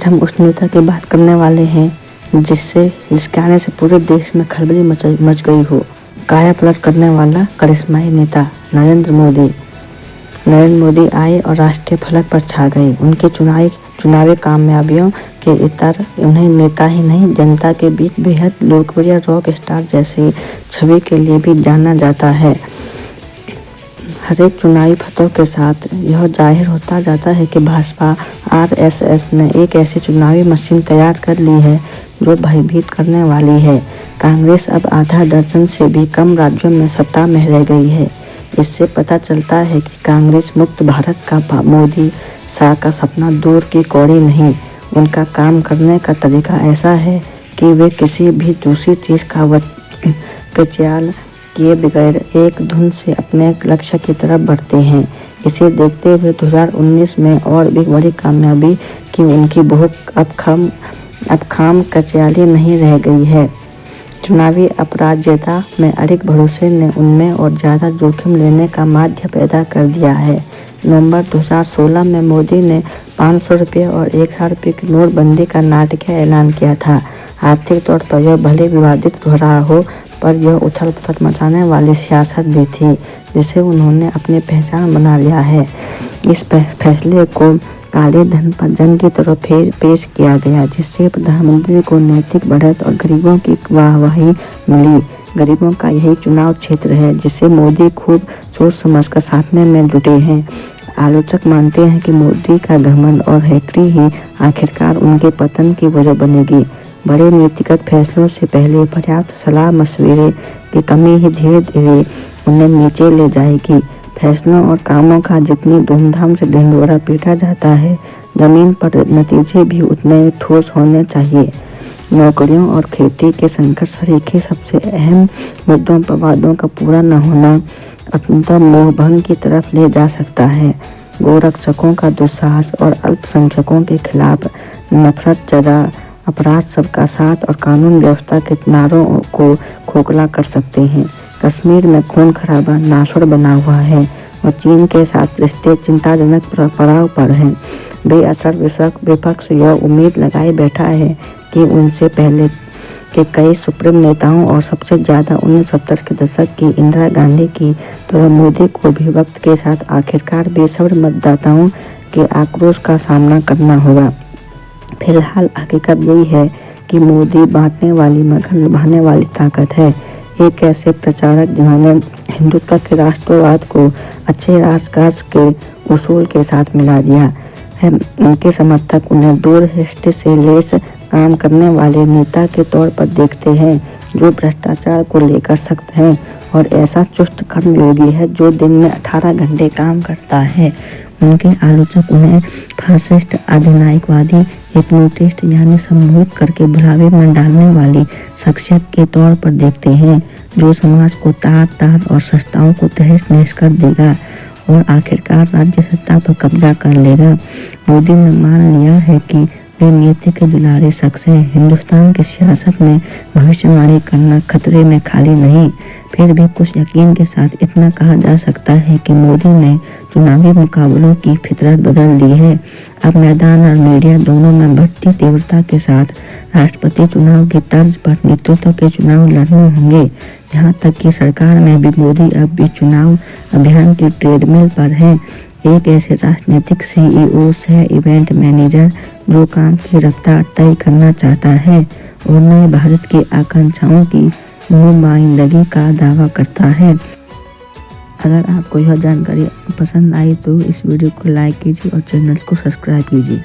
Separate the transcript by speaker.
Speaker 1: आज हम उस नेता की बात करने वाले हैं जिसके आने से पूरे देश में खलबली मच गई हो। काया पलट करने वाला करिश्माई नेता नरेंद्र मोदी आए और राष्ट्रीय फलक पर छा गए। उनकी चुनावी कामयाबियों के इतर उन्हें नेता ही नहीं, जनता के बीच बेहद लोकप्रिय रॉक स्टार जैसी छवि के लिए भी जाना जाता है। हर एक चुनावी फतह के साथ यह जाहिर होता जाता है कि भाजपा आरएसएस ने एक ऐसी चुनावी मशीन तैयार कर ली है जो भयभीत करने वाली है। कांग्रेस अब आधा दर्जन से भी कम राज्यों में सत्ता में रह गई है। इससे पता चलता है कि कांग्रेस मुक्त भारत का मोदी शाह का सपना दूर की कौड़ी नहीं। उनका काम करने का तरीका ऐसा है कि वे किसी भी दूसरी चीज़ का कचाल किए बगैर एक धुन से अपने लक्ष्य की तरफ बढ़ते हैं। इसे देखते हुए 2019 में और भी बड़ी कामयाबी कि उनकी भूख अब खाम कचाली नहीं रह गई है। चुनावी अपराजिता में अड़िग भरोसे ने उनमें और ज़्यादा जोखिम लेने का माध्य पैदा कर दिया है। नवंबर 2016 में मोदी ने 500 रुपये और 1000 रुपये की नोटबंदी का नाटकीय ऐलान किया था। आर्थिक तौर पर यह भले विवादित हो रहा हो, पर यह उथल पुथल मचाने वाली सियासत भी थी जिसे उन्होंने अपनी पहचान बना लिया है। इस फैसले को काले धन पर जंग की तरह पेश किया गया, जिससे प्रधानमंत्री को नैतिक बढ़त और गरीबों की वाहवाही मिली। गरीबों का यही चुनाव क्षेत्र है जिसे मोदी खूब सोच समझ कर साधने में जुटे हैं। आलोचक मानते हैं कि मोदी का घमंड और हैकड़ी ही आखिरकार उनके पतन की वजह बनेगी। बड़े नीतिगत फैसलों से पहले पर्याप्त सलाह मशवरे की कमी ही धीरे धीरे उन्हें नीचे ले जाएगी। फैसलों और कामों का जितनी धूमधाम से ढिंढोरा पीटा जाता है, जमीन पर नतीजे भी उतने ठोस होने चाहिए। नौकरियों और खेती के संकट सरीखे सबसे अहम मुद्दों पर वादों का पूरा न होना अंततः मोहभंग की तरफ ले जा सकता है। गोरक्षकों का दुस्साहस और अल्पसंख्यकों के खिलाफ नफरत ज़्यादा अपराध सबका साथ और कानून व्यवस्था के नारों को खोखला कर सकते हैं। कश्मीर में खून खराबा नासूर बना हुआ है और चीन के साथ रिश्ते चिंताजनक पड़ाव पर हैं। बेअसर विपक्ष यह उम्मीद लगाए बैठा है कि उनसे पहले के कई सुप्रीम नेताओं और सबसे ज़्यादा 1970 के दशक की इंदिरा गांधी की तरह मोदी को भी वक्त के साथ आखिरकार बेसब्र मतदाताओं के आक्रोश का सामना करना होगा। फिलहाल हकीकत यही है कि मोदी बांटने वाली मगर लुभाने वाली ताकत है। एक ऐसे प्रचारक जिन्होंने हिंदुत्व के राष्ट्रवाद को अच्छे राजकाज के उसूल के साथ मिला दिया है, उनके समर्थक उन्हें दूरदृष्टि से लेस काम करने वाले नेता के तौर पर देखते हैं जो भ्रष्टाचार को लेकर सख्त हैं और ऐसा चुस्त कर्मयोगी है जो दिन में 18 घंटे काम करता है। उनके आलोचक उन्हें फासिस्ट, अधिनायकवादी, हिप्नोटिस्ट यानी सम्मोहित करके भुलावे में डालने वाली शख्सियत के तौर पर देखते हैं जो समाज को तार और संस्थाओं को तहस नहस कर देगा और आखिरकार राज्य सत्ता पर कब्जा कर लेगा। मोदी ने मान लिया है कि वे नीति के दुलारे शख्स हैं। हिंदुस्तान की सियासत में भविष्यवाणी करना खतरे में खाली नहीं। फिर भी कुछ यकीन के साथ इतना कहा जा सकता है कि मोदी ने चुनावी मुकाबलों की फितरत बदल दी है। अब मैदान और मीडिया दोनों में बढ़ती तीव्रता के साथ राष्ट्रपति चुनाव की तर्ज पर नेतृत्व के चुनाव लड़ने होंगे। यहाँ तक कि सरकार में भी मोदी अब भी चुनाव अभियान की ट्रेडमिल पर है। एक ऐसे राजनीतिक CEO सह इवेंट मैनेजर जो काम की रफ्तार तय करना चाहता है और नए भारत की आकांक्षाओं की नुमाइंदगी का दावा करता है। अगर आपको यह जानकारी पसंद आई तो इस वीडियो को लाइक कीजिए और चैनल को सब्सक्राइब कीजिए।